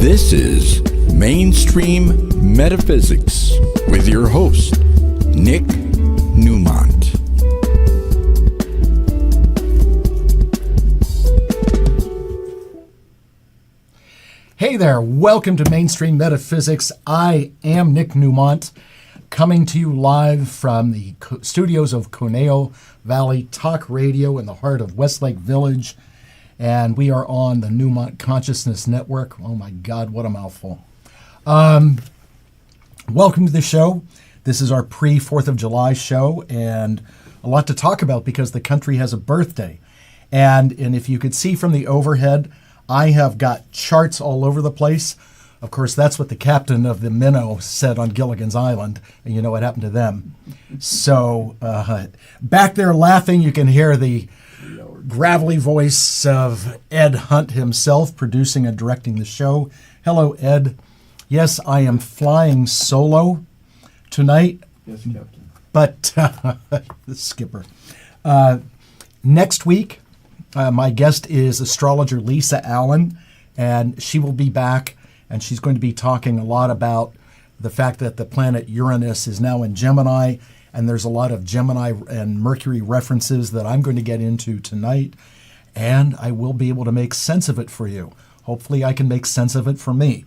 This is Mainstream Metaphysics with your host, Nick Newmont. Hey there, welcome to Mainstream Metaphysics. I am Nick Newmont, coming to you live from the studios of Conejo Valley Talk Radio in the heart of Westlake Village. And we are on the Newmont Consciousness Network. Oh my God, what a mouthful. Welcome to the show. This is our pre-4th of July show, and a lot to talk about because the country has a birthday. And if you could see from the overhead, I have got charts all over the place. Of course, that's what the captain of the minnow said on Gilligan's Island, and you know what happened to them. So back there laughing, you can hear the gravelly voice of Ed Hunt himself, producing and directing the show. Hello, Ed. Yes, I am flying solo tonight. Yes, Captain. But the skipper. Next week, my guest is astrologer Lisa Allen, and she will be back, and she's going to be talking a lot about the fact that the planet Uranus is now in Gemini, and there's a lot of Gemini and Mercury references that I'm going to get into tonight, and I will be able to make sense of it for you. Hopefully I can make sense of it for me.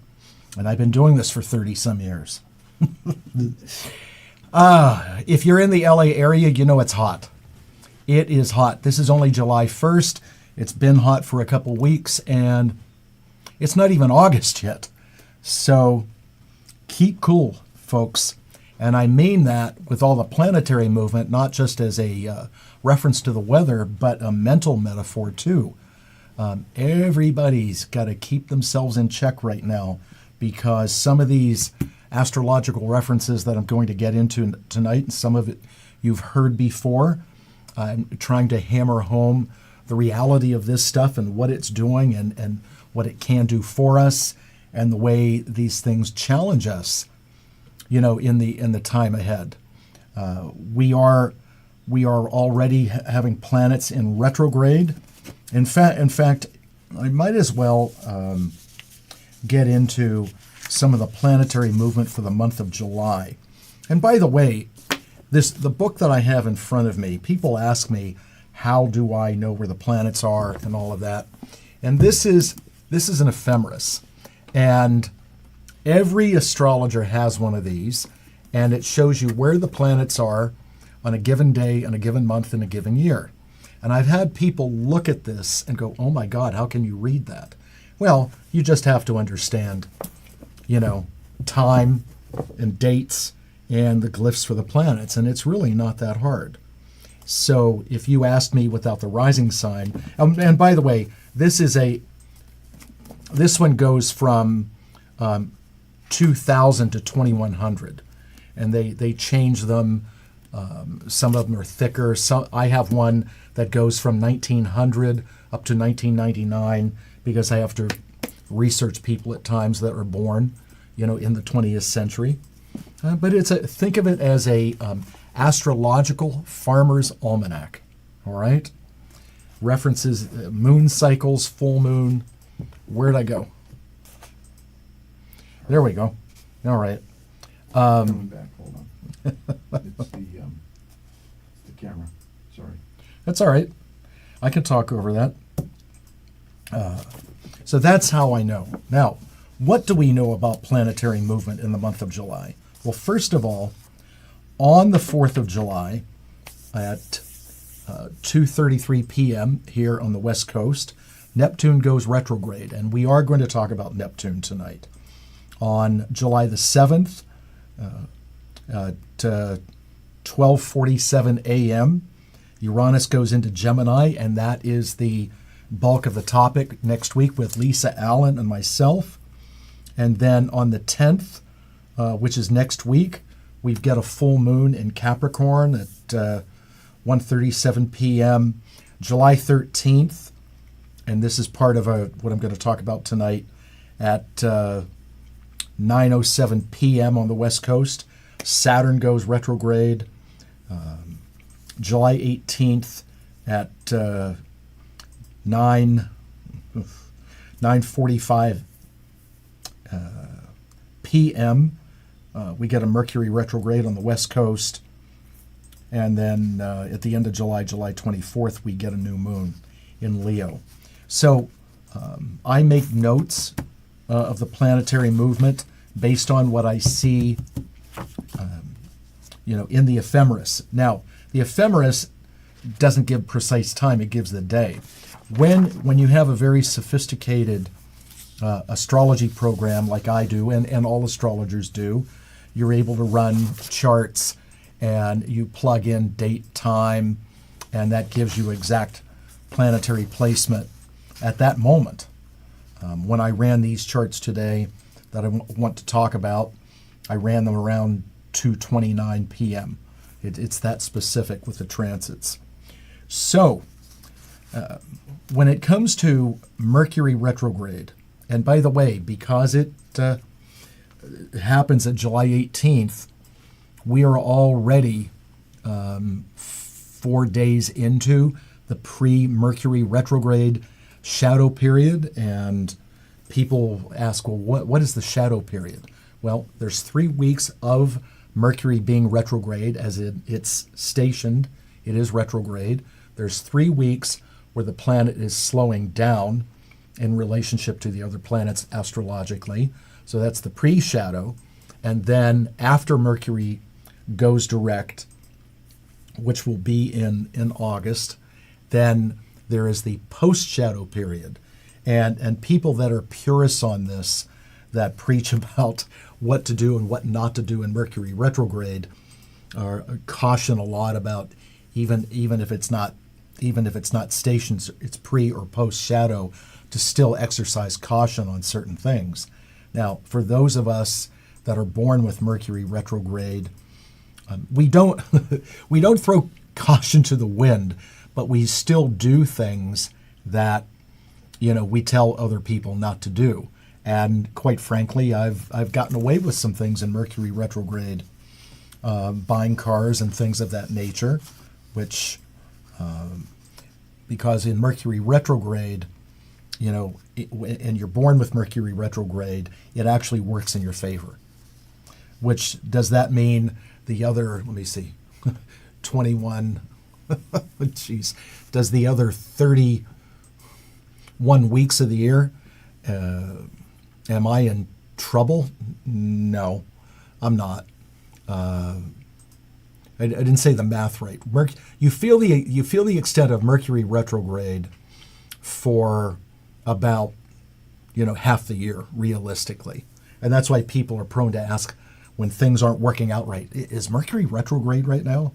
And I've been doing this for 30-some years. If you're in the LA area, you know it's hot. It is hot. This is only July 1st. It's been hot for a couple weeks, and it's not even August yet. So keep cool, folks. And I mean that with all the planetary movement, not just as a reference to the weather, but a mental metaphor too. Everybody's got to keep themselves in check right now, because some of these astrological references that I'm going to get into tonight, and some of it you've heard before, I'm trying to hammer home the reality of this stuff and what it's doing and what it can do for us, and the way these things challenge us, you know, in the time ahead. We are already having planets in retrograde. In fact, I might as well get into some of the planetary movement for the month of July. And by the way, the book that I have in front of me, people ask me, how do I know where the planets are and all of that? And this is an ephemeris. And every astrologer has one of these, and it shows you where the planets are on a given day, in a given month, in a given year. And I've had people look at this and go, oh my God, how can you read that? Well, you just have to understand, you know, time and dates and the glyphs for the planets, and it's really not that hard. So if you asked me without the rising sign, and by the way, this one goes from 2000 to 2100, and they change them. Some of them are thicker. I have one that goes from 1900 up to 1999, because I have to research people at times that are born, you know, in the 20th century. But think of it as a astrological farmer's almanac. All right, references moon cycles, full moon. Where'd I go? There we go. All right. Coming back. Hold on. It's the camera. Sorry. That's all right. I can talk over that. So that's how I know. Now, what do we know about planetary movement in the month of July? Well, first of all, on the 4th of July at 2:33 p.m. here on the West Coast, Neptune goes retrograde, and we are going to talk about Neptune tonight. On July the 7th, at 12:47 a.m., Uranus goes into Gemini, and that is the bulk of the topic next week with Lisa Allen and myself. And then on the 10th, which is next week, we've got a full moon in Capricorn at 1:37 p.m. July 13th, and this is part of what I'm going to talk about tonight, at 9:07 p.m. on the West Coast. Saturn goes retrograde. July 18th at 9:45 PM, we get a Mercury retrograde on the West Coast. And then at the end of July, July 24th, we get a new moon in Leo. So I make notes of the planetary movement based on what I see, in the ephemeris. Now, the ephemeris doesn't give precise time; it gives the day. When you have a very sophisticated astrology program like I do, and all astrologers do, you're able to run charts, and you plug in date, time, and that gives you exact planetary placement at that moment. When I ran these charts today that I want to talk about, I ran them around 2:29 p.m. It's that specific with the transits. So, when it comes to Mercury retrograde, and by the way, because it happens at July 18th, we are already 4 days into the pre-Mercury retrograde shadow period, and people ask, well, what is the shadow period? Well, there's 3 weeks of Mercury being retrograde, as it's stationed. It is retrograde. There's 3 weeks where the planet is slowing down in relationship to the other planets astrologically. So that's the pre-shadow. And then after Mercury goes direct, which will be in August, then there is the post-shadow period. And people that are purists on this, that preach about what to do and what not to do in Mercury retrograde, are caution a lot about even if it's not stationed, it's pre or post shadow, to still exercise caution on certain things. Now, for those of us that are born with Mercury retrograde, we don't we don't throw caution to the wind, but we still do things that we tell other people not to do. And quite frankly, I've gotten away with some things in Mercury retrograde, buying cars and things of that nature, which because in Mercury retrograde, and you're born with Mercury retrograde, it actually works in your favor. Which, does that mean the other, let me see, 21, jeez, does the other 31 weeks of the year, am I in trouble? No, I'm not. I didn't say the math right. You feel the extent of Mercury retrograde for about half the year, realistically, and that's why people are prone to ask when things aren't working out right, is Mercury retrograde right now?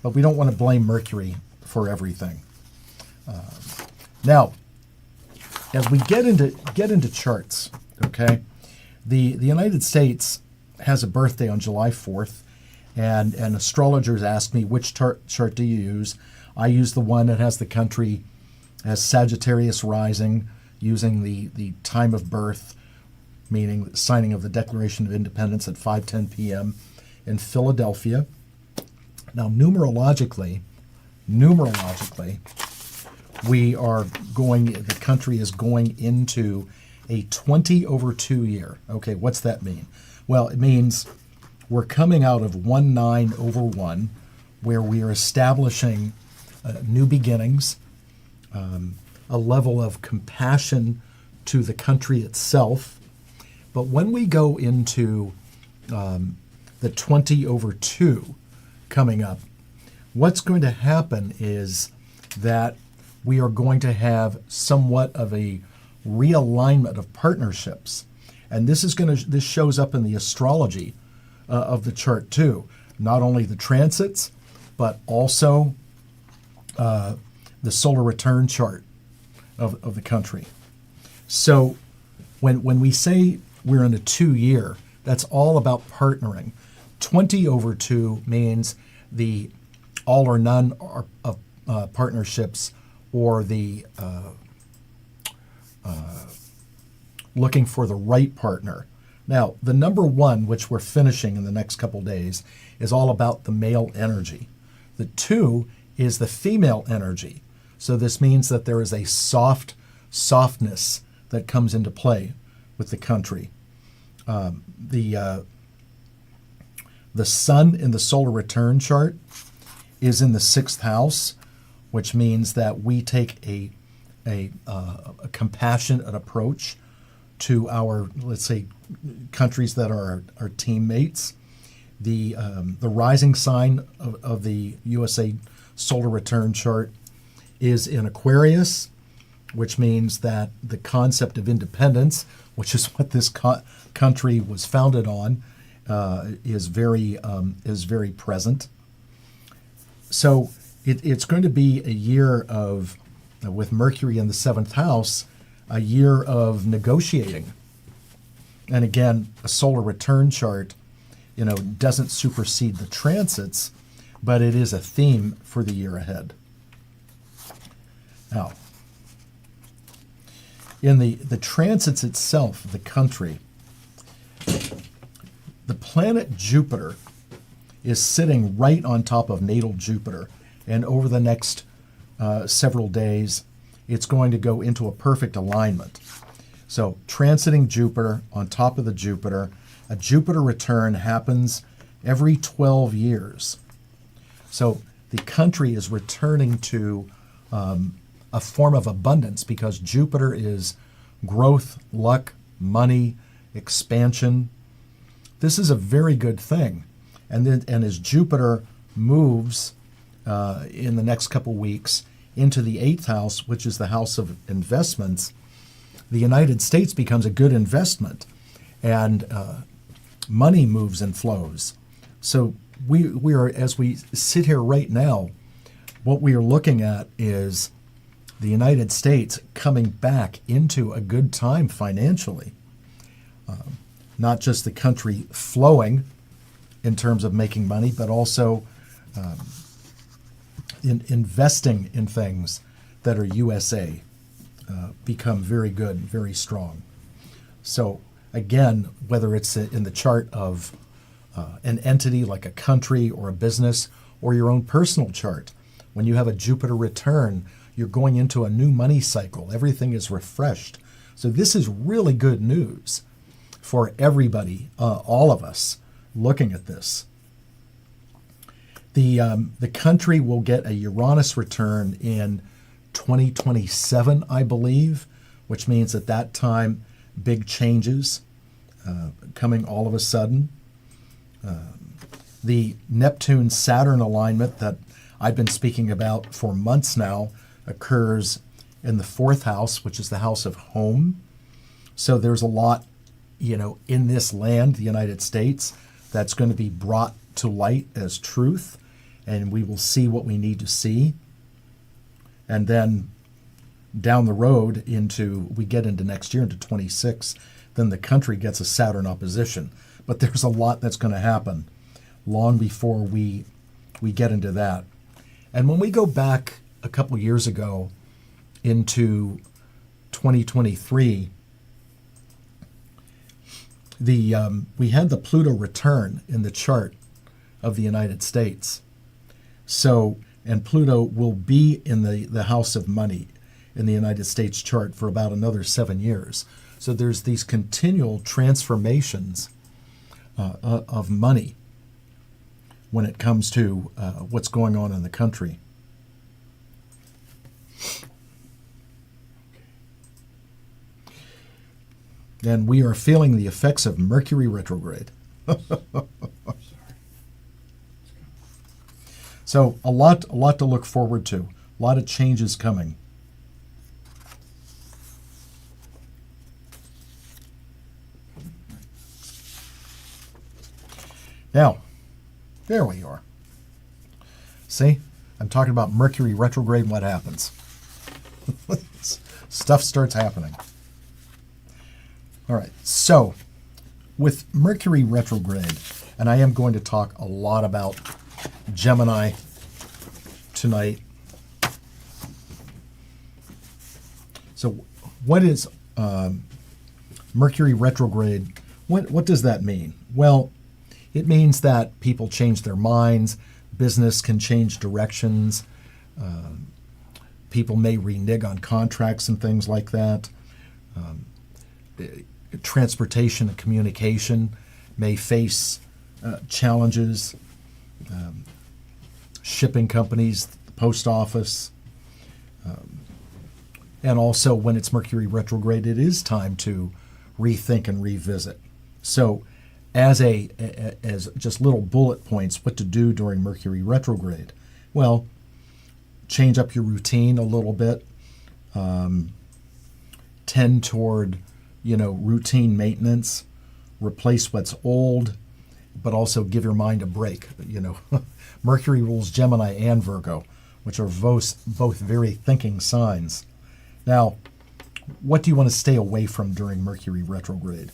But we don't want to blame Mercury for everything. Now, as we get into charts, okay, the United States has a birthday on July 4th, and astrologers ask me, which chart do you use? I use the one that has the country as Sagittarius rising, using the time of birth, meaning the signing of the Declaration of Independence at 5:10 p.m. in Philadelphia. Now, numerologically, the country is going into a 20/2 year. Okay, what's that mean? Well, it means we're coming out of 19/1, where we are establishing new beginnings, a level of compassion to the country itself. But when we go into the 20/2 coming up, what's going to happen is that we are going to have somewhat of a realignment of partnerships. And this shows up in the astrology of the chart too. Not only the transits, but also the solar return chart of the country. So when we say we're in a 2-year, that's all about partnering. 20/2 means the all or none of partnerships, or the looking for the right partner. Now, the number 1, which we're finishing in the next couple days, is all about the male energy. The 2 is the female energy. So this means that there is a softness that comes into play with the country. The sun in the solar return chart is in the 6th house, which means that we take a compassionate approach to our, let's say, countries that are our teammates. The rising sign of the USA solar return chart is in Aquarius, which means that the concept of independence, which is what this country was founded on, is very present. So it's going to be a year of, with Mercury in the 7th house, a year of negotiating. And again, a solar return chart, doesn't supersede the transits, but it is a theme for the year ahead. Now, in the transits itself, the country, the planet Jupiter is sitting right on top of natal Jupiter. And over the next several days, it's going to go into a perfect alignment. So transiting Jupiter on top of the Jupiter, a Jupiter return happens every 12 years. So the country is returning to a form of abundance because Jupiter is growth, luck, money, expansion. This is a very good thing. And as Jupiter moves in the next couple weeks into the 8th house, which is the house of investments, the United States becomes a good investment, and money moves and flows. So we are, as we sit here right now, what we are looking at is the United States coming back into a good time financially. Not just the country flowing in terms of making money, but also in investing in things that are USA become very good, very strong. So again, whether it's in the chart of an entity like a country or a business or your own personal chart, when you have a Jupiter return, you're going into a new money cycle. Everything is refreshed. So this is really good news for everybody, all of us looking at this. The country will get a Uranus return in 2027, I believe, which means at that time, big changes coming all of a sudden. The Neptune-Saturn alignment that I've been speaking about for months now occurs in the 4th house, which is the house of home. So there's a lot, in this land, the United States, that's going to be brought to light as truth, and we will see what we need to see. And then down the road we get into next year, into 26, then the country gets a Saturn opposition. But there's a lot that's going to happen long before we get into that. And when we go back a couple years ago into 2023, we had the Pluto return in the chart of the United States. So, and Pluto will be in the house of money in the United States chart for about another 7 years. So there's these continual transformations of money when it comes to what's going on in the country. And we are feeling the effects of Mercury retrograde. So a lot to look forward to. A lot of changes coming. Now, there we are. See, I'm talking about Mercury retrograde and what happens. Stuff starts happening. All right, so with Mercury retrograde, and I am going to talk a lot about Gemini tonight. So what is Mercury retrograde? What does that mean? Well, it means that people change their minds, business can change directions, people may renege on contracts and things like that. transportation and communication may face challenges. Shipping companies, the post office, and also when it's Mercury retrograde, it is time to rethink and revisit. So as just little bullet points, what to do during Mercury retrograde. Well, change up your routine a little bit. Tend toward, routine maintenance. Replace what's old, but also give your mind a break. Mercury rules Gemini and Virgo, which are both very thinking signs. Now, what do you want to stay away from during Mercury retrograde?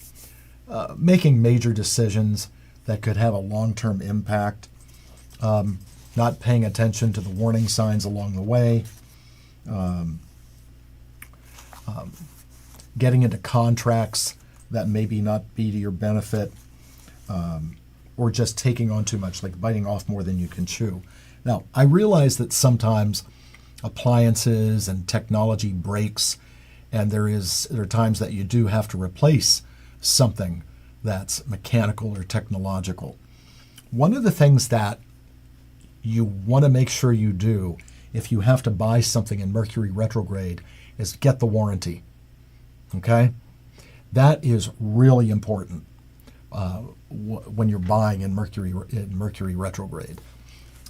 Making major decisions that could have a long-term impact, not paying attention to the warning signs along the way, getting into contracts that maybe not be to your benefit, or just taking on too much, like biting off more than you can chew. Now, I realize that sometimes appliances and technology breaks, and there are times that you do have to replace something that's mechanical or technological. One of the things that you want to make sure you do if you have to buy something in Mercury retrograde is get the warranty. Okay? That is really important when you're buying in Mercury retrograde,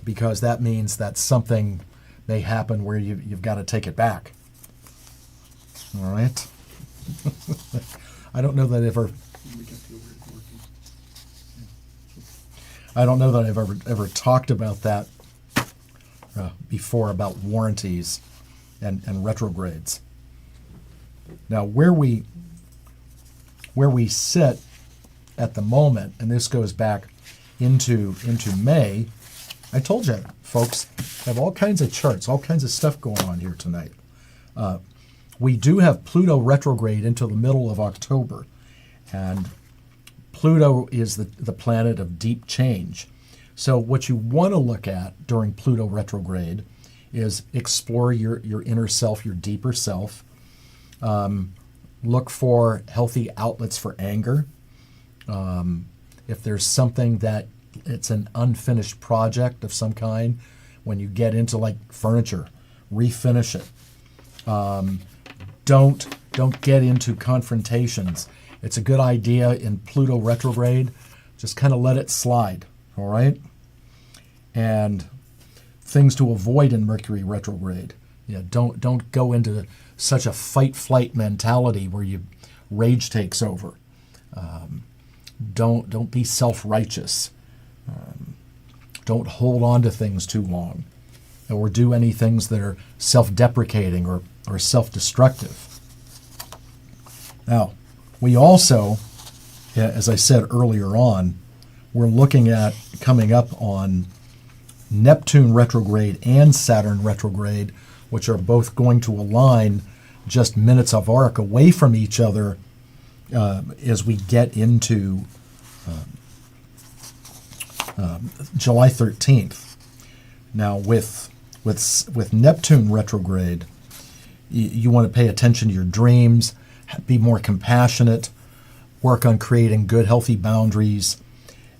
because that means that something may happen where you've got to take it back. All right? I don't know that I've ever talked about that before, about warranties and retrogrades. Now, where we sit at the moment, and this goes back into May, I told you, folks, I have all kinds of charts, all kinds of stuff going on here tonight. We do have Pluto retrograde into the middle of October, and Pluto is the planet of deep change. So what you want to look at during Pluto retrograde is explore your inner self, your deeper self. Look for healthy outlets for anger. If there's something that it's an unfinished project of some kind, when you get into like furniture, refinish it. Don't get into confrontations. It's a good idea in Pluto retrograde, just kind of let it slide, all right? And things to avoid in Mercury retrograde. Don't go into such a fight-flight mentality where rage takes over. Don't be self-righteous. Don't hold on to things too long, or do any things that are self-deprecating or self-destructive. Now, we also, as I said earlier on, we're looking at coming up on Neptune retrograde and Saturn retrograde, which are both going to align just minutes of arc away from each other as we get into July 13th. Now, with Neptune retrograde, you want to pay attention to your dreams, be more compassionate, work on creating good, healthy boundaries,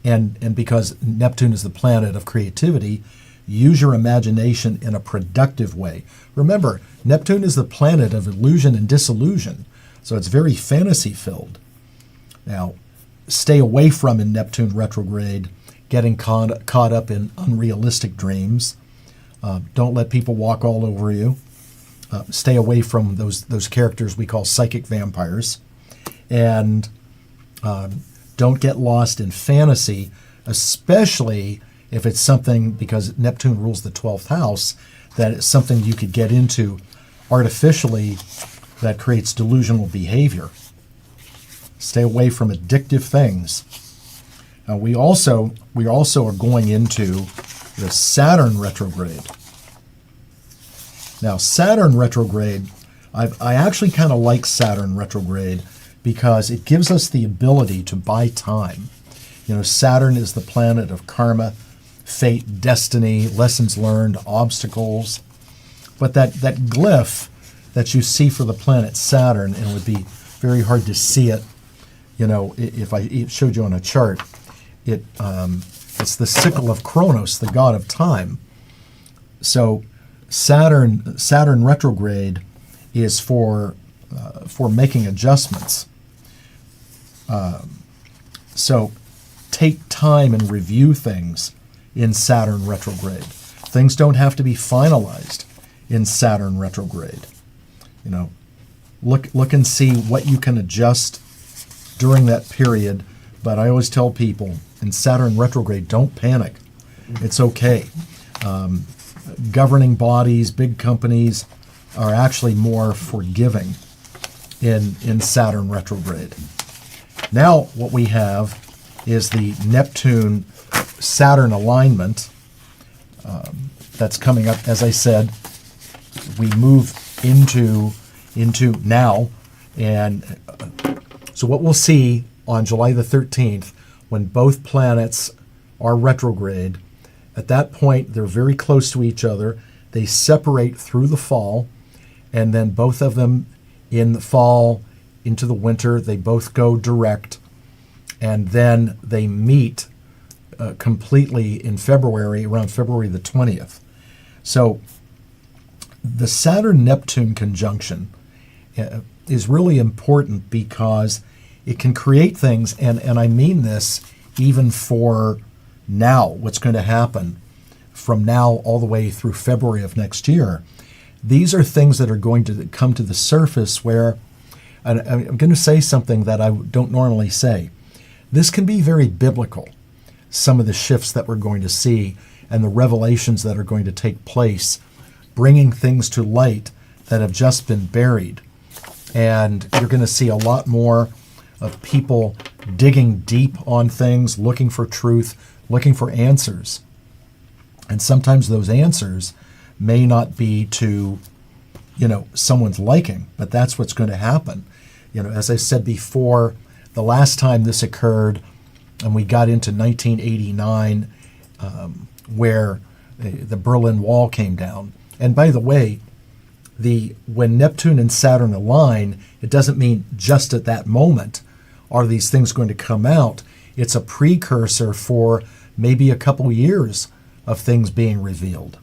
and because Neptune is the planet of creativity, use your imagination in a productive way. Remember, Neptune is the planet of illusion and disillusion, so it's very fantasy-filled. Now, stay away from, in Neptune retrograde, getting caught up in unrealistic dreams. Don't let people walk all over you. Stay away from those characters we call psychic vampires. And don't get lost in fantasy, especially if it's something, because Neptune rules the 12th house, that it's something you could get into artificially that creates delusional behavior. Stay away from addictive things. We also are going into the Saturn retrograde. Now, Saturn retrograde, I actually kind of like Saturn retrograde because it gives us the ability to buy time. Saturn is the planet of karma, fate, destiny, lessons learned, obstacles. But that glyph that you see for the planet Saturn, and it would be very hard to see it if I showed you on a chart, it's the sickle of Kronos, the god of time. So Saturn retrograde is for making adjustments. So take time and review things in Saturn retrograde. Things don't have to be finalized in Saturn retrograde. Look and see what you can adjust during that period. But I always tell people, in Saturn retrograde, don't panic. It's okay. Governing bodies, big companies are actually more forgiving in Saturn retrograde. Now what we have is the Neptune-Saturn alignment that's coming up. As I said, we move into now. And so what we'll see on July the 13th, when both planets are retrograde, at that point they're very close to each other. They separate through the fall, and then both of them in the fall into the winter, they both go direct, and then they meet completely in February, around February the 20th. So the Saturn-Neptune conjunction is really important because it can create things, and I mean this even for now, what's going to happen from now all the way through February of next year. These are things that are going to come to the surface where, and I'm going to say something that I don't normally say. This can be very biblical, some of the shifts that we're going to see and the revelations that are going to take place, bringing things to light that have just been buried. And you're going to see a lot more of people digging deep on things, looking for truth, looking for answers. And sometimes those answers may not be to, someone's liking, but that's what's going to happen. As I said before, the last time this occurred, and we got into 1989, where the Berlin Wall came down. And by the way, when Neptune and Saturn align, it doesn't mean just at that moment are these things going to come out. It's a precursor for maybe a couple years of things being revealed.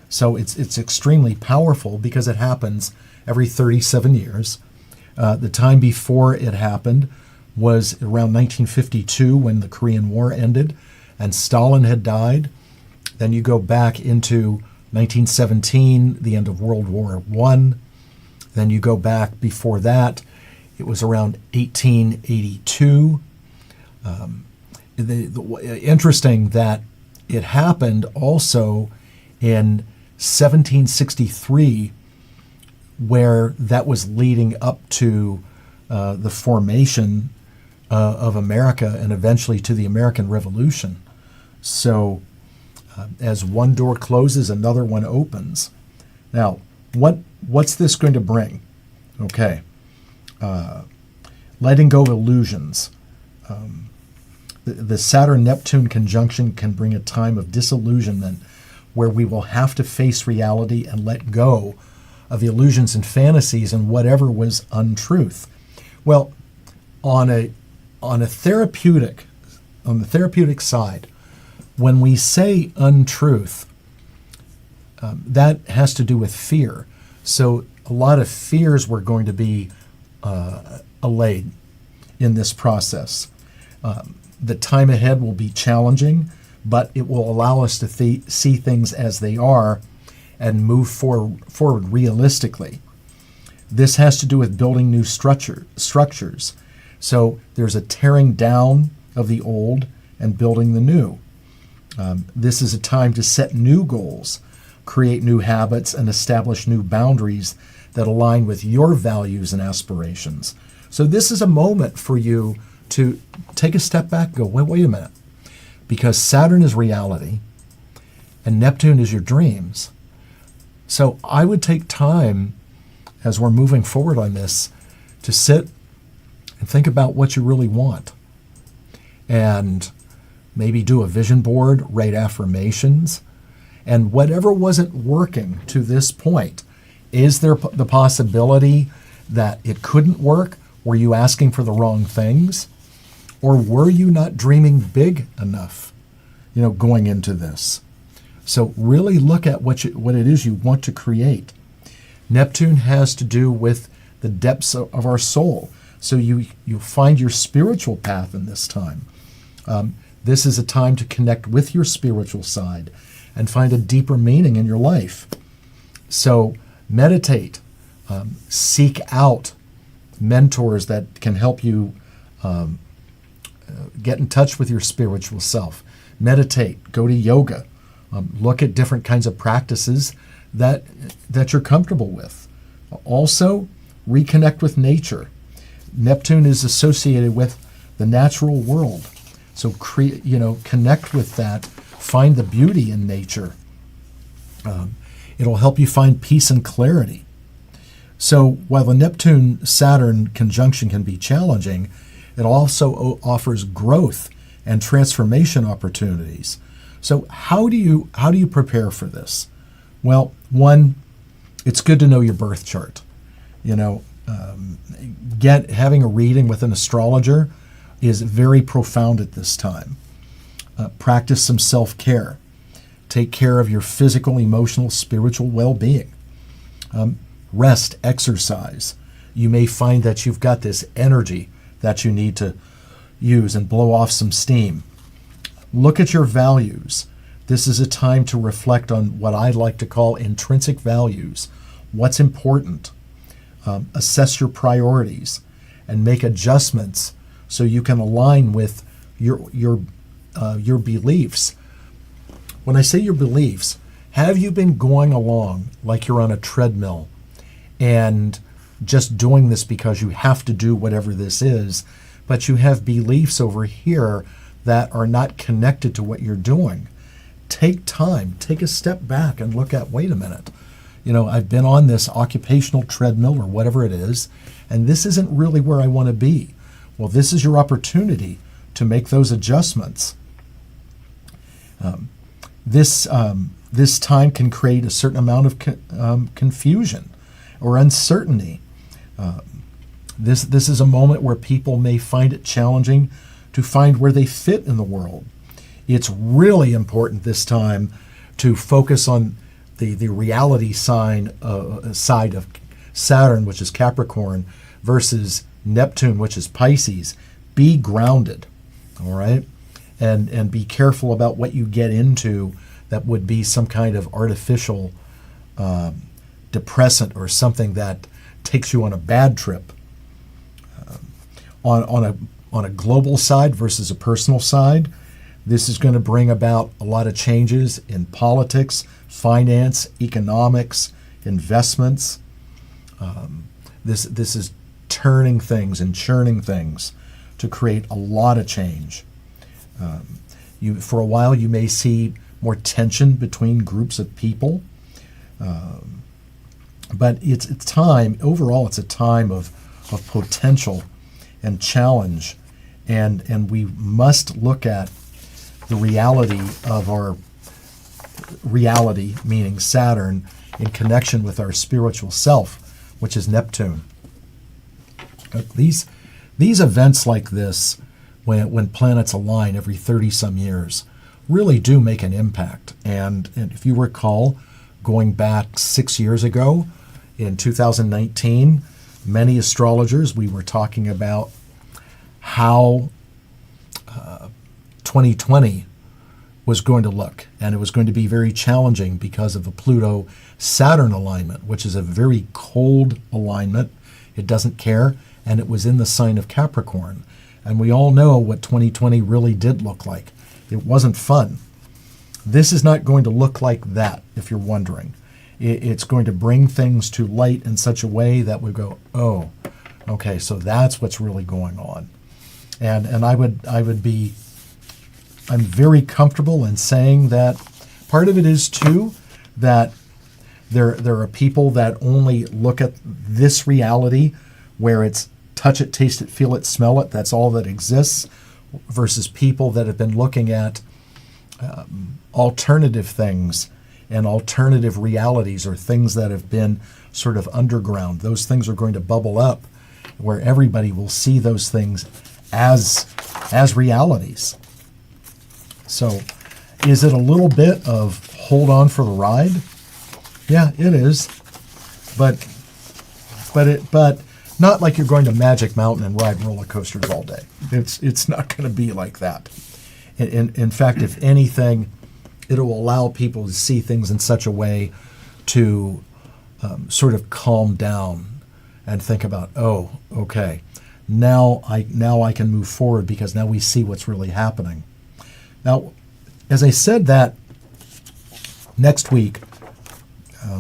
So it's extremely powerful because it happens every 37 years. The time before it happened was around 1952 when the Korean War ended and Stalin had died. Then you go back into 1917, the end of World War I. Then you go back before that, it was around 1882. Interesting that it happened also in 1763, where that was leading up to the formation of America and eventually to the American Revolution. So as one door closes, another one opens. Now, what's this going to bring? Okay. Letting go of illusions. The Saturn-Neptune conjunction can bring a time of disillusionment where we will have to face reality and let go of illusions and fantasies and whatever was untruth. Well, on the therapeutic side, when we say untruth, that has to do with fear. So a lot of fears were going to be allayed in this process. The time ahead will be challenging, but it will allow us to see things as they are and move forward realistically. This has to do with building new structures. So there's a tearing down of the old and building the new. This is a time to set new goals, create new habits, and establish new boundaries that align with your values and aspirations. So this is a moment for you to take a step back and go, wait a minute. Because Saturn is reality and Neptune is your dreams. So I would take time as we're moving forward on this to sit and think about what you really want. And maybe do a vision board, write affirmations, and whatever wasn't working to this point, is there the possibility that it couldn't work? Were you asking for the wrong things? Or were you not dreaming big enough, going into this? So really look at what it is you want to create. Neptune has to do with the depths of our soul. So you find your spiritual path in this time. This is a time to connect with your spiritual side and find a deeper meaning in your life. So meditate, seek out mentors that can help you get in touch with your spiritual self. Meditate, go to yoga, look at different kinds of practices that you're comfortable with. Also, reconnect with nature. Neptune is associated with the natural world. So connect with that, find the beauty in nature. It'll help you find peace and clarity. So while the Neptune-Saturn conjunction can be challenging, it also offers growth and transformation opportunities. So how do you prepare for this? Well, one, it's good to know your birth chart. Having a reading with an astrologer is very profound at this time. Practice some self-care. Take care of your physical, emotional, spiritual well-being. Rest, exercise. You may find that you've got this energy that you need to use and blow off some steam. Look at your values. This is a time to reflect on what I like to call intrinsic values. What's important? Assess your priorities and make adjustments so you can align with your beliefs. When I say your beliefs, have you been going along like you're on a treadmill and just doing this because you have to do whatever this is, but you have beliefs over here that are not connected to what you're doing? Take time, take a step back and look at, wait a minute, I've been on this occupational treadmill or whatever it is, and this isn't really where I want to be. Well, this is your opportunity to make those adjustments. This time can create a certain amount of confusion or uncertainty. This is a moment where people may find it challenging to find where they fit in the world. It's really important this time to focus on the reality side of Saturn, which is Capricorn, versus Neptune, which is Pisces. Be grounded, all right? And be careful about what you get into that would be some kind of artificial depressant or something that takes you on a bad trip. On a global side versus a personal side, this is going to bring about a lot of changes in politics, finance, economics, investments. This is turning things and churning things to create a lot of change. For a while, you may see more tension between groups of people, but it's a time of potential and challenge, and we must look at the reality of our reality, meaning Saturn, in connection with our spiritual self, which is Neptune. These events like this, when planets align every 30-some years, really do make an impact. And if you recall, going back 6 years ago, in 2019, many astrologers, we were talking about how 2020 was going to look, and it was going to be very challenging because of the Pluto-Saturn alignment, which is a very cold alignment. It doesn't care, and it was in the sign of Capricorn. And we all know what 2020 really did look like. It wasn't fun. This is not going to look like that, if you're wondering. It's going to bring things to light in such a way that we go, oh, okay, so that's what's really going on. And I'm very comfortable in saying that part of it is too that there are people that only look at this reality where it's touch it, taste it, feel it, smell it, that's all that exists, versus people that have been looking at alternative things and alternative realities, or things that have been sort of underground. Those things are going to bubble up, where everybody will see those things as realities. So is it a little bit of hold on for the ride? Yeah, it is. But not like you're going to Magic Mountain and ride roller coasters all day. It's not going to be like that. In fact, if anything, it will allow people to see things in such a way to sort of calm down and think about, oh, okay, now I can move forward because now we see what's really happening. Now, as I said that, next week,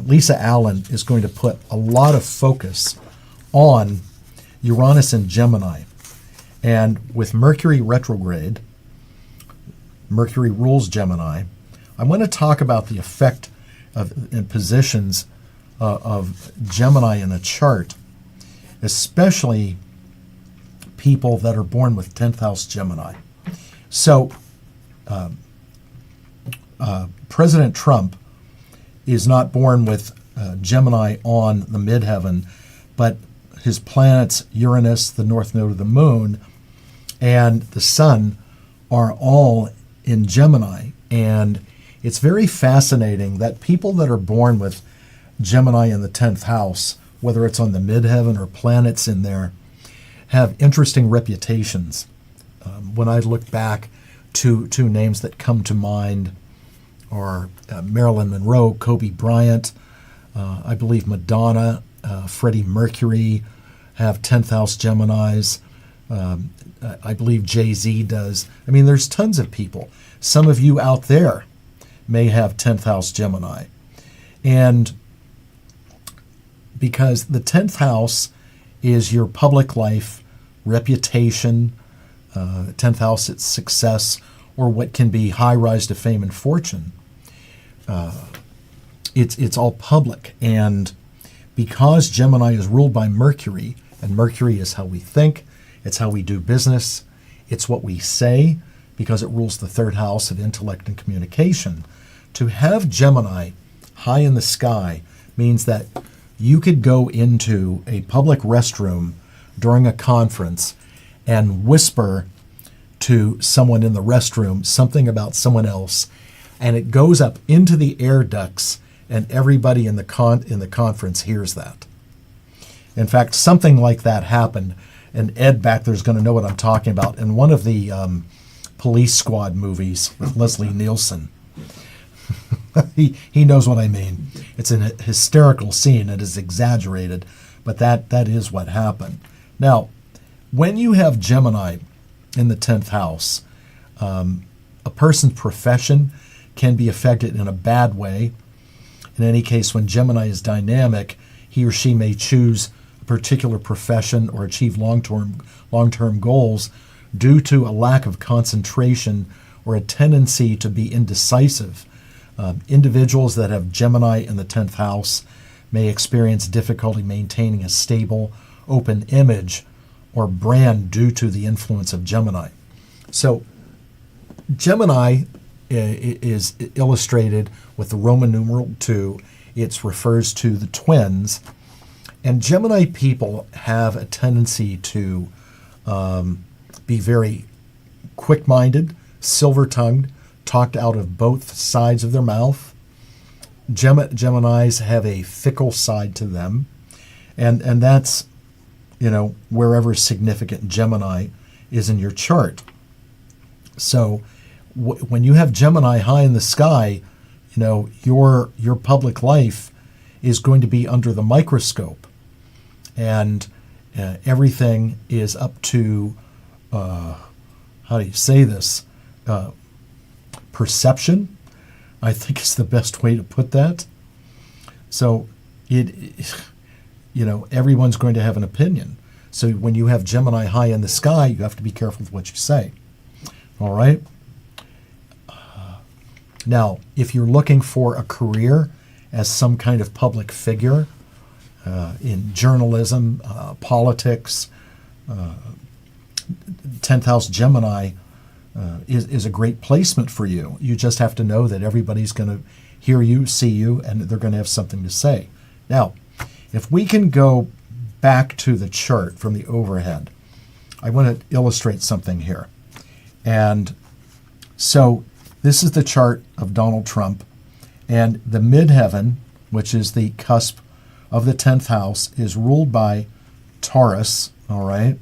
Lisa Allen is going to put a lot of focus on Uranus and Gemini. And with Mercury retrograde, Mercury rules Gemini, I want to talk about the effect and positions of Gemini in a chart, especially people that are born with 10th house Gemini. So President Trump is not born with Gemini on the midheaven, but his planets, Uranus, the north node of the moon, and the sun are all in Gemini. And it's very fascinating that people that are born with Gemini in the 10th house, whether it's on the midheaven or planets in there, have interesting reputations. When I look back to two names that come to mind are Marilyn Monroe, Kobe Bryant, I believe Madonna, Freddie Mercury have 10th house Geminis. I believe Jay-Z does. I mean, there's tons of people. Some of you out there may have 10th house Gemini. And because the 10th house is your public life, reputation, 10th house, it's success, or what can be high rise to fame and fortune. It's all public. And because Gemini is ruled by Mercury, and Mercury is how we think, it's how we do business, it's what we say, because it rules the third house of intellect and communication. To have Gemini high in the sky means that you could go into a public restroom during a conference and whisper to someone in the restroom something about someone else, and it goes up into the air ducts, and everybody in the conference hears that. In fact, something like that happened, and Ed back there is going to know what I'm talking about, in one of the Police Squad movies with Leslie Nielsen. He knows what I mean. It's an hysterical scene. It is exaggerated, but that is what happened. Now, when you have Gemini in the 10th house, a person's profession can be affected in a bad way. In any case, when Gemini is dynamic, he or she may choose a particular profession or achieve long-term goals due to a lack of concentration or a tendency to be indecisive. Individuals that have Gemini in the 10th house may experience difficulty maintaining a stable, open image or brand due to the influence of Gemini. So Gemini is illustrated with the Roman numeral 2. It refers to the twins. And Gemini people have a tendency to be very quick-minded, silver-tongued, talked out of both sides of their mouth. Geminis have a fickle side to them. And that's, wherever significant Gemini is in your chart. So when you have Gemini high in the sky, your public life is going to be under the microscope. And everything is up to, how do you say this? Perception, I think is the best way to put that. So everyone's going to have an opinion. So when you have Gemini high in the sky, you have to be careful with what you say. All right? Now, if you're looking for a career as some kind of public figure in journalism, politics, 10th house Gemini is a great placement for you. You just have to know that everybody's going to hear you, see you, and they're going to have something to say. Now, if we can go back to the chart from the overhead, I want to illustrate something here. And so this is the chart of Donald Trump, and the midheaven, which is the cusp of the 10th house, is ruled by Taurus, all right?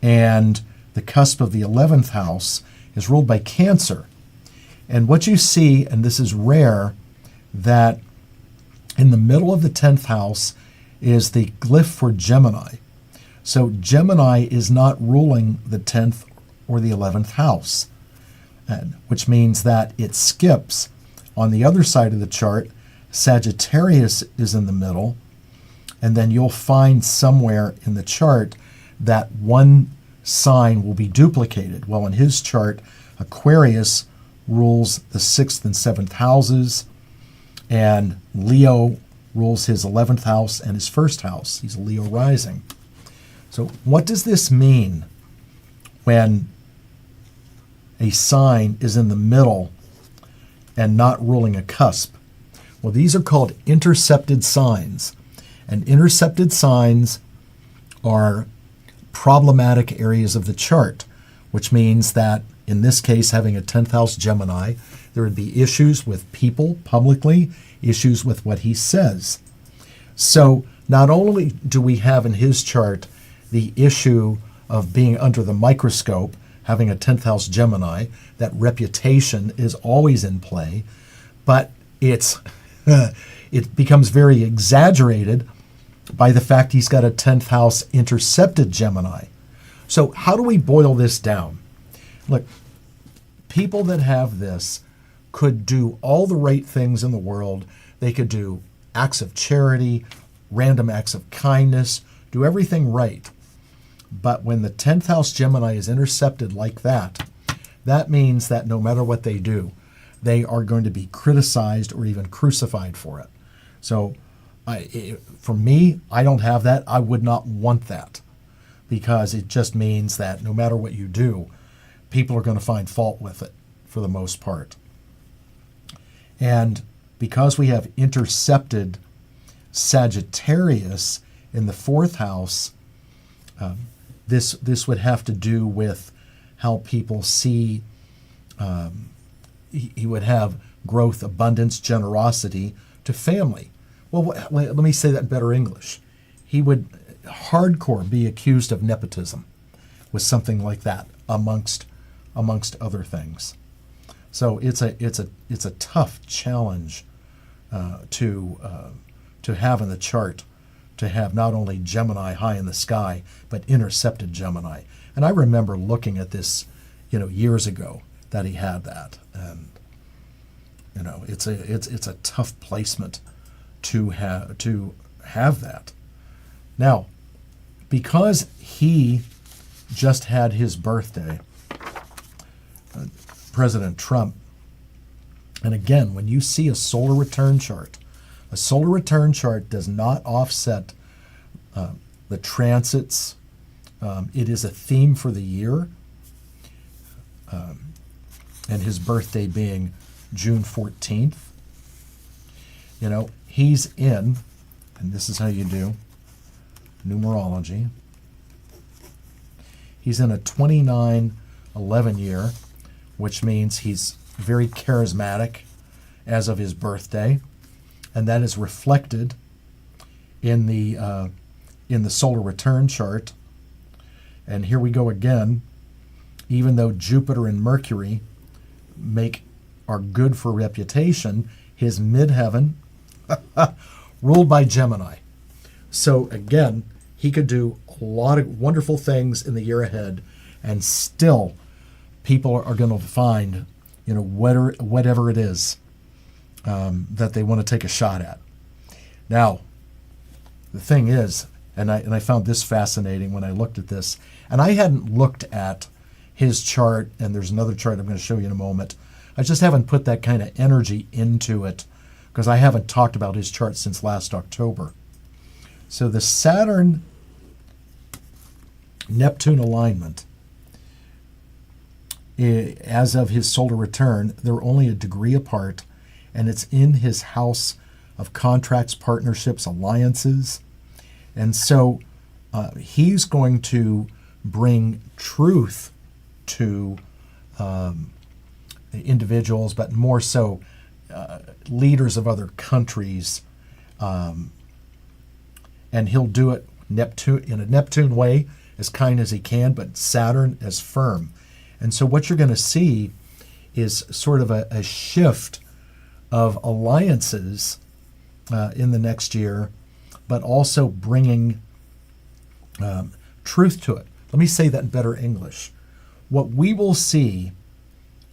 And the cusp of the 11th house is ruled by Cancer. And what you see, and this is rare, that in the middle of the 10th house is the glyph for Gemini. So Gemini is not ruling the 10th or the 11th house, which means that it skips. On the other side of the chart, Sagittarius is in the middle, and then you'll find somewhere in the chart that one sign will be duplicated. Well, in his chart, Aquarius rules the 6th and 7th houses, and Leo rules his 11th house and his first house. He's a Leo rising. So what does this mean when a sign is in the middle and not ruling a cusp? Well, these are called intercepted signs. And intercepted signs are problematic areas of the chart, which means that in this case, having a 10th house Gemini, there would be issues with people publicly, issues with what he says. So not only do we have in his chart the issue of being under the microscope, having a 10th house Gemini, that reputation is always in play, but it becomes very exaggerated by the fact he's got a 10th house intercepted Gemini. So how do we boil this down? Look, people that have this could do all the right things in the world. They could do acts of charity, random acts of kindness, do everything right. But when the 10th house Gemini is intercepted like that, that means that no matter what they do, they are going to be criticized or even crucified for it. So for me, I don't have that. I would not want that, because it just means that no matter what you do, people are going to find fault with it for the most part. And because we have intercepted Sagittarius in the 4th house, this would have to do with how people see. He would have growth, abundance, generosity to family. Well, let me say that in better English. He would hardcore be accused of nepotism with something like that, amongst other things. So it's a tough challenge to have in the chart, to have not only Gemini high in the sky, but intercepted Gemini. And I remember looking at this, years ago, that he had that, and it's a tough placement to have that. Now, because he just had his birthday, President Trump, and again, when you see a solar return chart does not offset the transits. It is a theme for the year, and his birthday being June 14th. He's in, and this is how you do numerology. He's in a 29/11 year, which means he's very charismatic as of his birthday, and that is reflected in the solar return chart. And here we go again. Even though Jupiter and Mercury are good for reputation, his midheaven ruled by Gemini. So again, he could do a lot of wonderful things in the year ahead, and still people are going to find, whatever it is that they want to take a shot at. Now, the thing is, and I found this fascinating when I looked at this, and I hadn't looked at his chart, and there's another chart I'm going to show you in a moment. I just haven't put that kind of energy into it because I haven't talked about his chart since last October. So the Saturn-Neptune alignment, as of his solar return, they're only a degree apart, and it's in his house of contracts, partnerships, alliances. And so he's going to bring truth to individuals, but more so leaders of other countries. And he'll do it in a Neptune way, as kind as he can, but Saturn as firm. And so what you're going to see is sort of a shift of alliances in the next year, but also bringing truth to it. Let me say that in better English. What we will see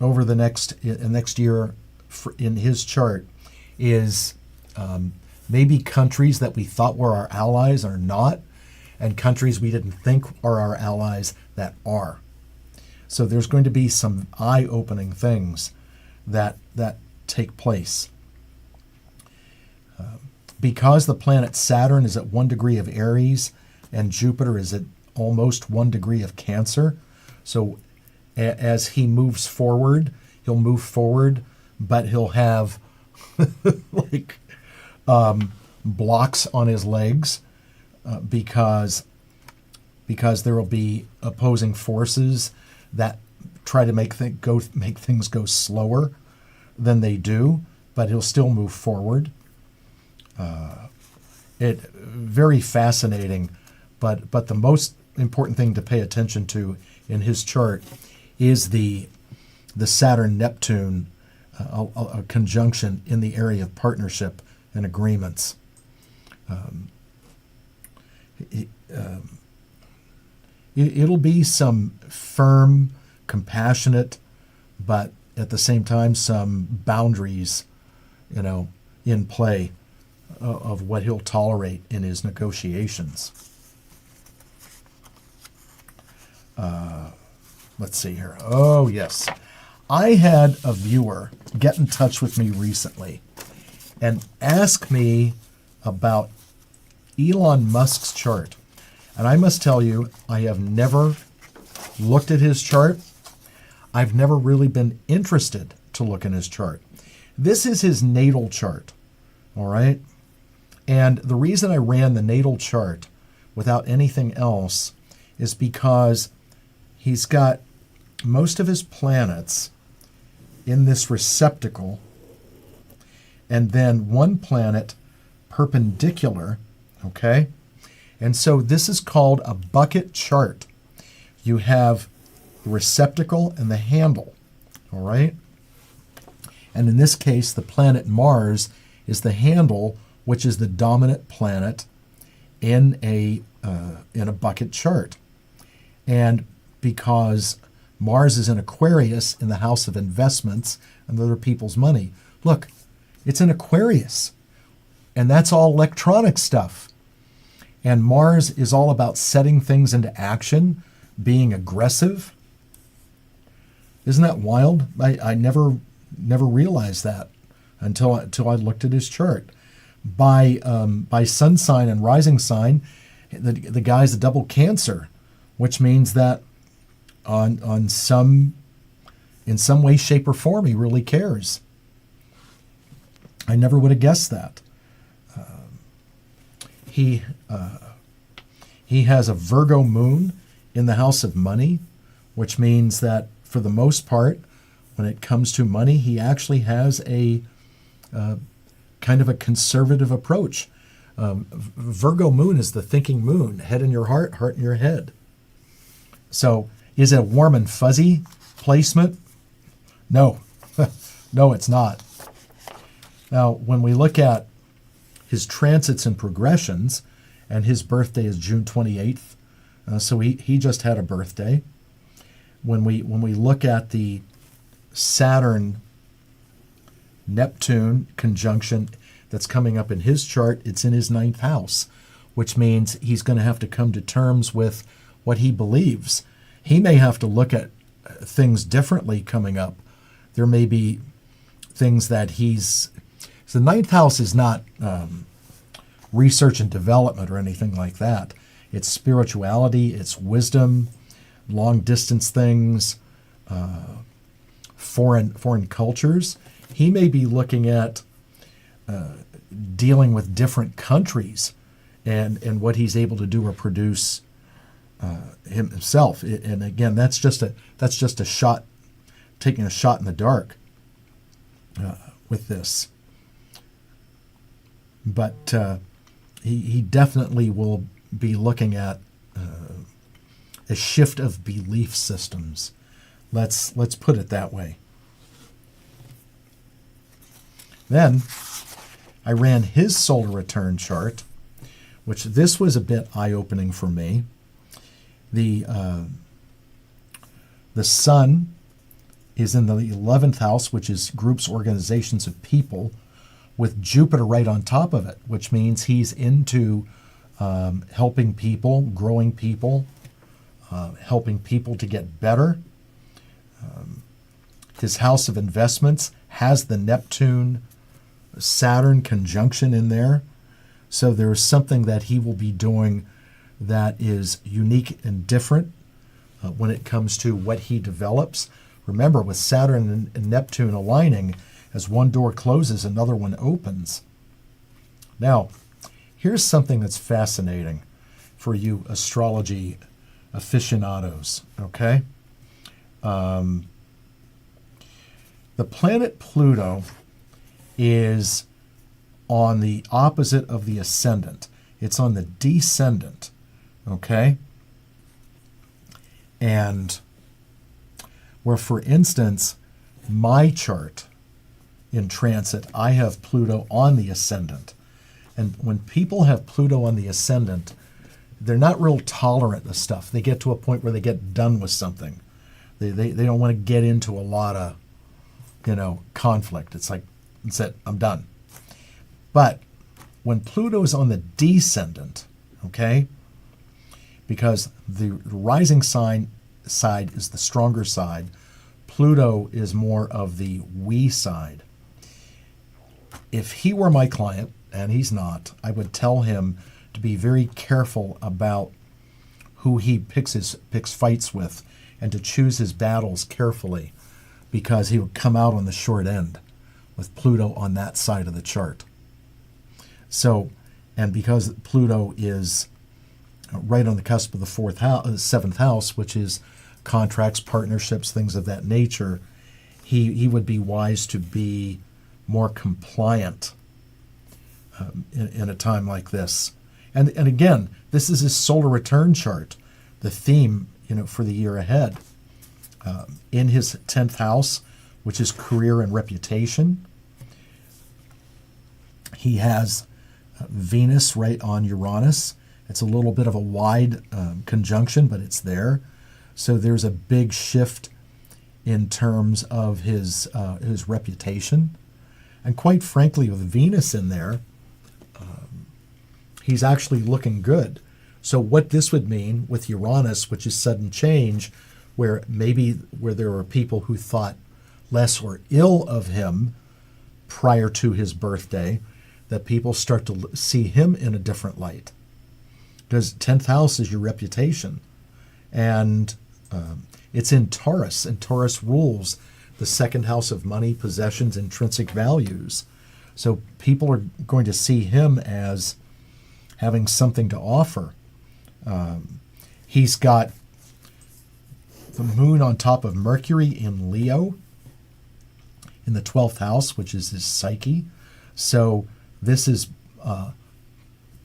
over the next year in his chart is maybe countries that we thought were our allies are not, and countries we didn't think are our allies that are. So there's going to be some eye-opening things that take place. Because the planet Saturn is at 1 degree of Aries and Jupiter is at almost 1 degree of Cancer, so as he moves forward, he'll move forward, but he'll have like blocks on his legs because there will be opposing forces that try to make things go slower than they do, but he'll still move forward. Very fascinating, but the most important thing to pay attention to in his chart is the Saturn-Neptune a conjunction in the area of partnership and agreements. It'll be some firm, compassionate, but at the same time some boundaries, in play of what he'll tolerate in his negotiations. Let's see here. Oh, yes. I had a viewer get in touch with me recently and ask me about Elon Musk's chart. And I must tell you, I have never looked at his chart. I've never really been interested to look in his chart. This is his natal chart, all right? And the reason I ran the natal chart without anything else is because he's got most of his planets in this receptacle, and then one planet perpendicular, okay? And so this is called a bucket chart. You have the receptacle and the handle, all right? And in this case, the planet Mars is the handle, which is the dominant planet in a bucket chart. And because Mars is in Aquarius in the house of investments and other people's money. Look, it's in Aquarius, and that's all electronic stuff. And Mars is all about setting things into action, being aggressive. Isn't that wild? I never realized that until I looked at his chart. By sun sign and rising sign, the guy's a double Cancer, which means that in some way, shape, or form, he really cares. I never would have guessed that. He has a Virgo moon in the house of money, which means that for the most part, when it comes to money, he actually has a kind of a conservative approach. Virgo moon is the thinking moon, head in your heart, heart in your head. So is it a warm and fuzzy placement? No, no, it's not. Now, when we look at his transits and progressions, and his birthday is June 28th, so he just had a birthday. When we look at the Saturn-Neptune conjunction that's coming up in his chart, it's in his 9th house, which means he's going to have to come to terms with what he believes. He may have to look at things differently coming up. There may be things that the 9th house is not research and development or anything like that. It's spirituality, it's wisdom, long distance things, foreign cultures. He may be looking at dealing with different countries and what he's able to do or produce himself. And again, that's just a shot, taking a shot in the dark with this. But he definitely will be looking at a shift of belief systems. Let's put it that way. Then I ran his solar return chart, which this was a bit eye-opening for me. The sun is in the 11th house, which is groups, organizations of people, with Jupiter right on top of it, which means he's into helping people, growing people, helping people to get better. His house of investments has the Neptune-Saturn conjunction in there. So there's something that he will be doing that is unique and different when it comes to what he develops. Remember, with Saturn and Neptune aligning, as one door closes, another one opens. Now, here's something that's fascinating for you astrology aficionados, okay? The planet Pluto is on the opposite of the ascendant. It's on the descendant, okay? And where, for instance, my chart in transit, I have Pluto on the ascendant. And when people have Pluto on the ascendant, they're not real tolerant of stuff. They get to a point where they get done with something. They don't want to get into a lot of, conflict. It's like, that's it, I'm done. But when Pluto is on the descendant, okay, because the rising side is the stronger side, Pluto is more of the we side. If he were my client, and he's not, I would tell him to be very careful about who he picks fights with, and to choose his battles carefully, because he would come out on the short end with Pluto on that side of the chart. So, and because Pluto is right on the cusp of the seventh house, which is contracts, partnerships, things of that nature, he would be wise to be more compliant in a time like this. And again, this is his solar return chart, the theme, for the year ahead. In his 10th house, which is career and reputation, he has Venus right on Uranus. It's a little bit of a wide conjunction, but it's there. So there's a big shift in terms of his reputation. And quite frankly, with Venus in there, he's actually looking good. So what this would mean with Uranus, which is sudden change, where there were people who thought less or ill of him prior to his birthday, that people start to see him in a different light. Because 10th house is your reputation. And it's in Taurus, and Taurus rules the second house of money, possessions, intrinsic values. So people are going to see him as having something to offer. He's got the moon on top of Mercury in Leo in the 12th house, which is his psyche. So this is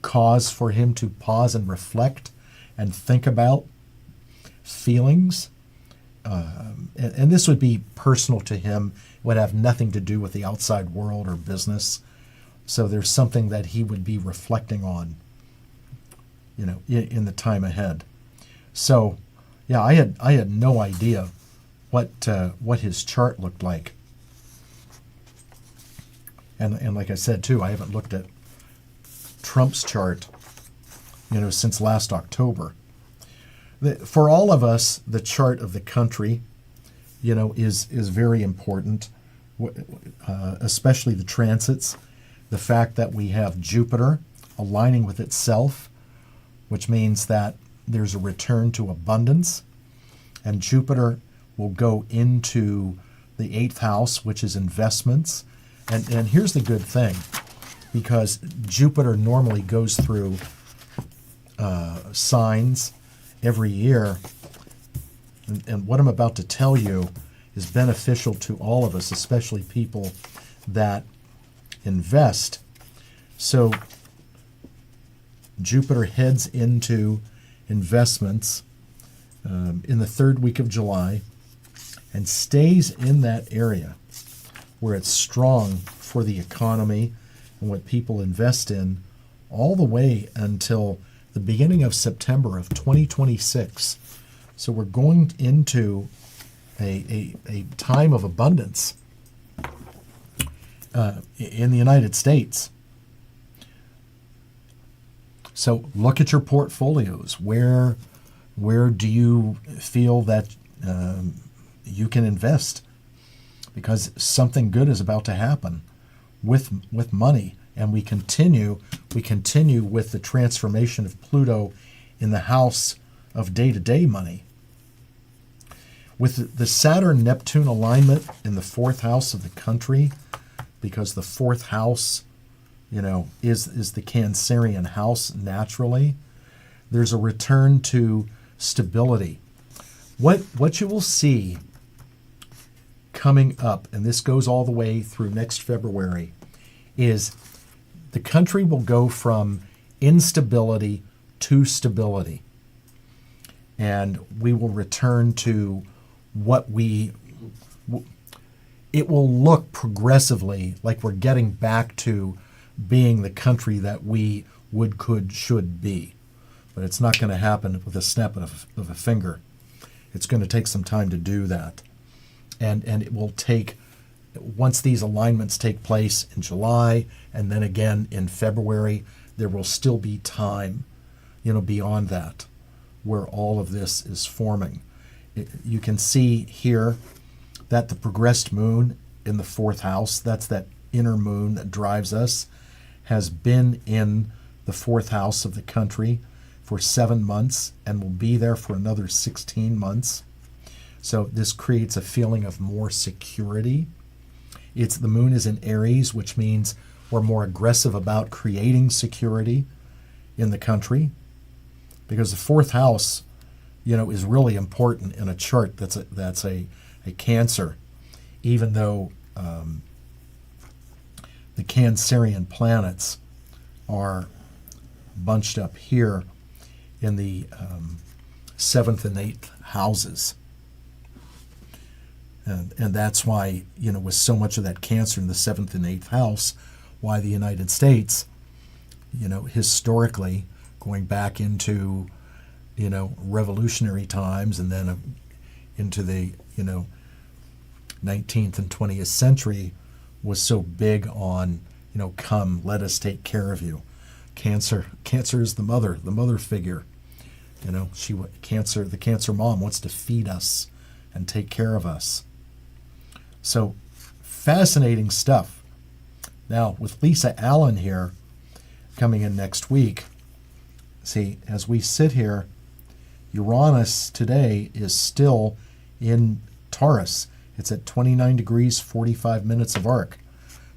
cause for him to pause and reflect and think about feelings. And this would be personal to him, would have nothing to do with the outside world or business. So there's something that he would be reflecting on, in the time ahead. So, yeah, I had no idea what his chart looked like. And like I said too, I haven't looked at Trump's chart, since last October. For all of us, the chart of the country, is very important, especially the transits. The fact that we have Jupiter aligning with itself, which means that there's a return to abundance, and Jupiter will go into the 8th house, which is investments. And here's the good thing, because Jupiter normally goes through signs every year. And what I'm about to tell you is beneficial to all of us, especially people that invest. So Jupiter heads into investments in the third week of July and stays in that area where it's strong for the economy and what people invest in all the way until the beginning of September of 2026. So we're going into a time of abundance in the United States. So look at your portfolios. Where do you feel that you can invest? Because something good is about to happen with money, and we continue with the transformation of Pluto in the house of day-to-day money. With the Saturn-Neptune alignment in the fourth house of the country, because the fourth house, is the Cancerian house naturally, there's a return to stability. What you will see coming up, and this goes all the way through next February, is the country will go from instability to stability. And we will return to it will look progressively like we're getting back to being the country that we would, could, should be. But it's not going to happen with a snap of a finger. It's going to take some time to do that. And it will take, once these alignments take place in July and then again in February, there will still be time, beyond that, where all of this is forming. You can see here that the progressed moon in the fourth house, that's that inner moon that drives us, has been in the fourth house of the country for 7 months and will be there for another 16 months. So this creates a feeling of more security. The moon is in Aries, which means we're more aggressive about creating security in the country, because the fourth house, is really important in a chart that's a Cancer, even though the Cancerian planets are bunched up here in the 7th and 8th houses. And that's why, with so much of that Cancer in the 7th and 8th house, why the United States, historically, going back into, revolutionary times and then into the, 19th and 20th century, was so big on, come, let us take care of you. Cancer is the mother figure. The Cancer mom wants to feed us and take care of us. So fascinating stuff. Now, with Lisa Allen here coming in next week, see, as we sit here, Uranus today is still in Taurus. It's at 29 degrees, 45 minutes of arc.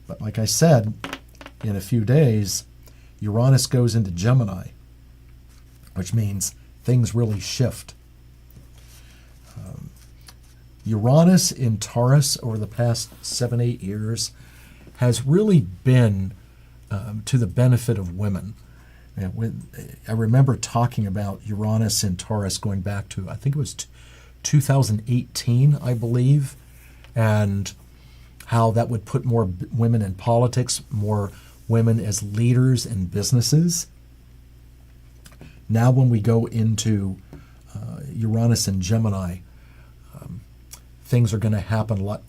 But like I said, in a few days, Uranus goes into Gemini, which means things really shift. Uranus in Taurus over the past 7-8 years has really been to the benefit of women. I remember talking about Uranus in Taurus going back to, I think it was 2018, I believe, and how that would put more women in politics, more women as leaders in businesses. Now when we go into Uranus and Gemini, things are going to happen a lot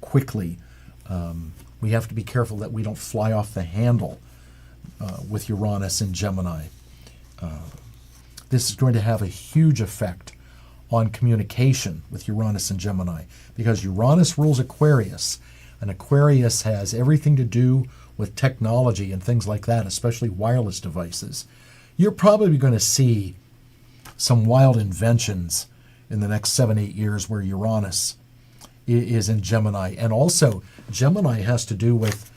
quickly. We have to be careful that we don't fly off the handle with Uranus and Gemini. This is going to have a huge effect on communication with Uranus and Gemini, because Uranus rules Aquarius, and Aquarius has everything to do with technology and things like that, especially wireless devices. You're probably going to see some wild inventions in the next 7-8 years where Uranus is in Gemini. And also, Gemini has to do with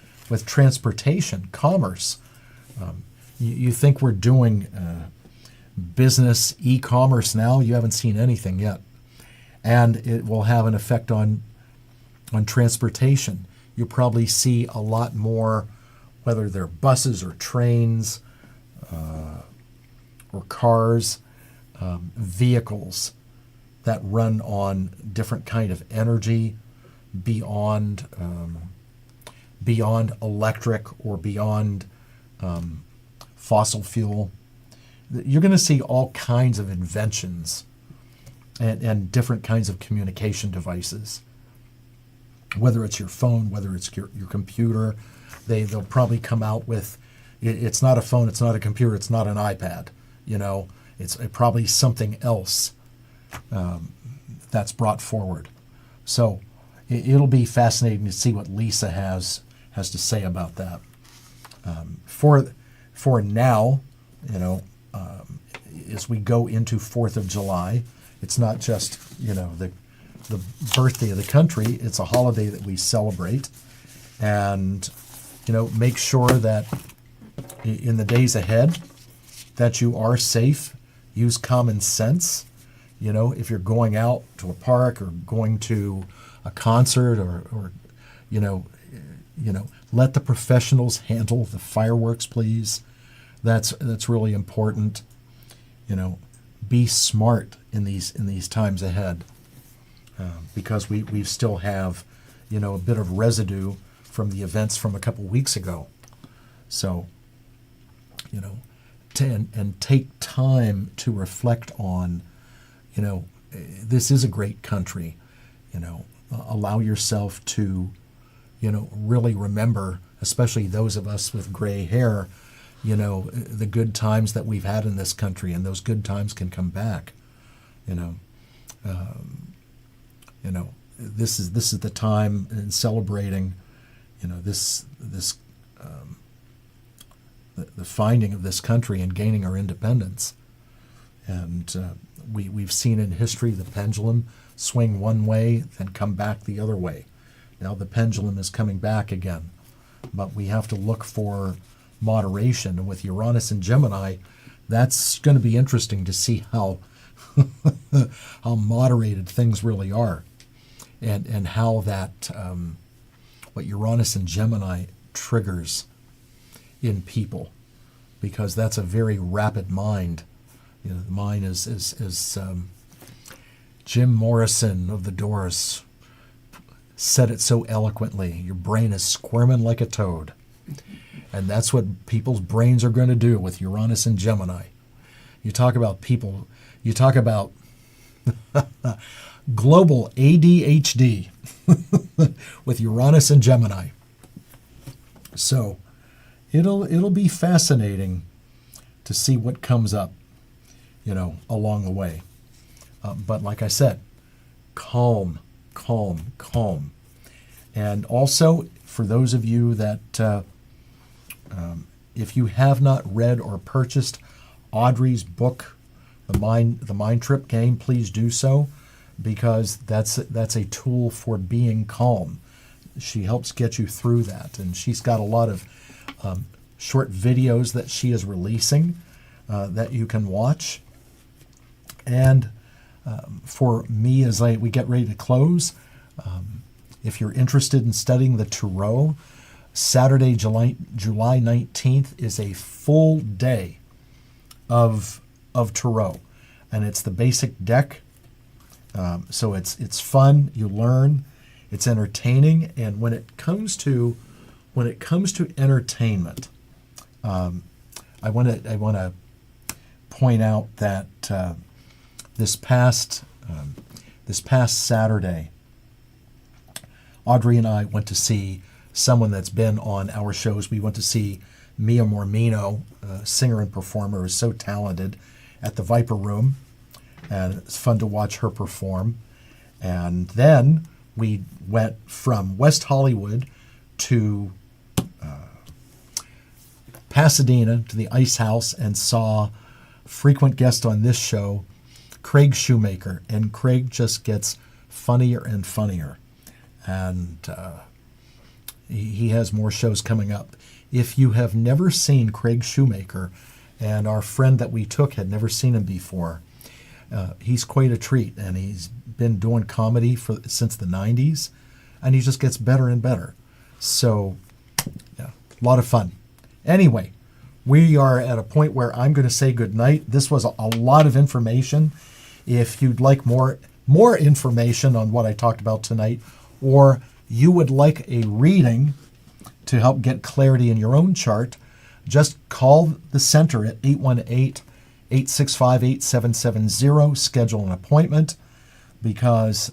transportation, commerce. You think we're doing business, e-commerce now, you haven't seen anything yet. And it will have an effect on transportation. You'll probably see a lot more, whether they're buses or trains or cars, vehicles that run on different kind of energy beyond electric or beyond fossil fuel. You're going to see all kinds of inventions and different kinds of communication devices. Whether it's your phone, whether it's your computer, they'll probably come out with, it's not a phone, it's not a computer, it's not an iPad. It's probably something else that's brought forward. So it'll be fascinating to see what Lisa has to say about that. For now, as we go into 4th of July, it's not just, the birthday of the country. It's a holiday that we celebrate. And, make sure that in the days ahead that you are safe. Use common sense. If you're going out to a park or going to a concert or let the professionals handle the fireworks, please. That's really important. Be smart in these times ahead, because we still have, a bit of residue from the events from a couple weeks ago. So, and take time to reflect on, this is a great country. Allow yourself to, really remember, especially those of us with gray hair, the good times that we've had in this country, and those good times can come back. This is the time in celebrating, the finding of this country and gaining our independence. And we've seen in history the pendulum swing one way, then come back the other way. Now the pendulum is coming back again, but we have to look for moderation. And with Uranus and Gemini, that's going to be interesting to see how how moderated things really are, and how that what Uranus and Gemini triggers in people, because that's a very rapid mind. The mind is Jim Morrison of the Doors said it so eloquently. Your brain is squirming like a toad. And that's what people's brains are going to do with Uranus and Gemini. You talk about people, you talk about global ADHD with Uranus and Gemini. So it'll be fascinating to see what comes up, along the way. But like I said, calm. And also, for those of you that, if you have not read or purchased Audrey's book, The Mind Trip Game, please do so, because that's a tool for being calm. She helps get you through that, and she's got a lot of short videos that she is releasing that you can watch. And for me, as we get ready to close, if you're interested in studying the Tarot, Saturday, July 19th is a full day of Tarot, and it's the basic deck. So it's fun. You learn. It's entertaining. And when it comes to entertainment, I want to point out that this past Saturday, Audrey and I went to see someone that's been on our shows. We went to see Mia Mormino, singer and performer, who's so talented, at the Viper Room, and it's fun to watch her perform. And then we went from West Hollywood to Pasadena to the Ice House and saw frequent guest on this show, Craig Shoemaker. And Craig just gets funnier and funnier. And he has more shows coming up. If you have never seen Craig Shoemaker and our friend that we took had never seen him before. He's quite a treat, and he's been doing comedy since the 90s, and he just gets better and better. So, yeah, a lot of fun. Anyway, we are at a point where I'm going to say goodnight. This was a lot of information. If you'd like more information on what I talked about tonight, or you would like a reading to help get clarity in your own chart, just call the center at 818-865-8770, schedule an appointment, because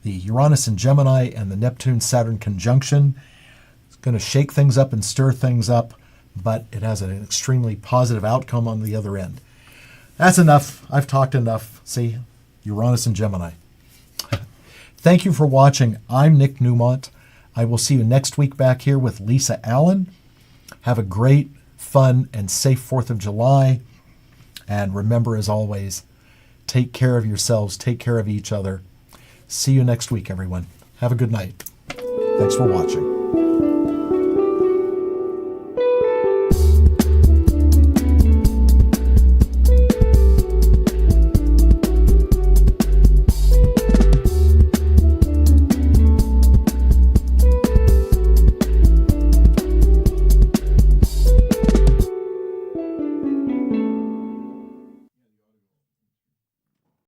the Uranus and Gemini and the Neptune-Saturn conjunction is going to shake things up and stir things up, but it has an extremely positive outcome on the other end. That's enough. I've talked enough. See, Uranus and Gemini. Thank you for watching. I'm Nick Newmont. I will see you next week back here with Lisa Allen. Have a great, fun, and safe 4th of July. And remember, as always, take care of yourselves, take care of each other. See you next week, everyone. Have a good night. Thanks for watching.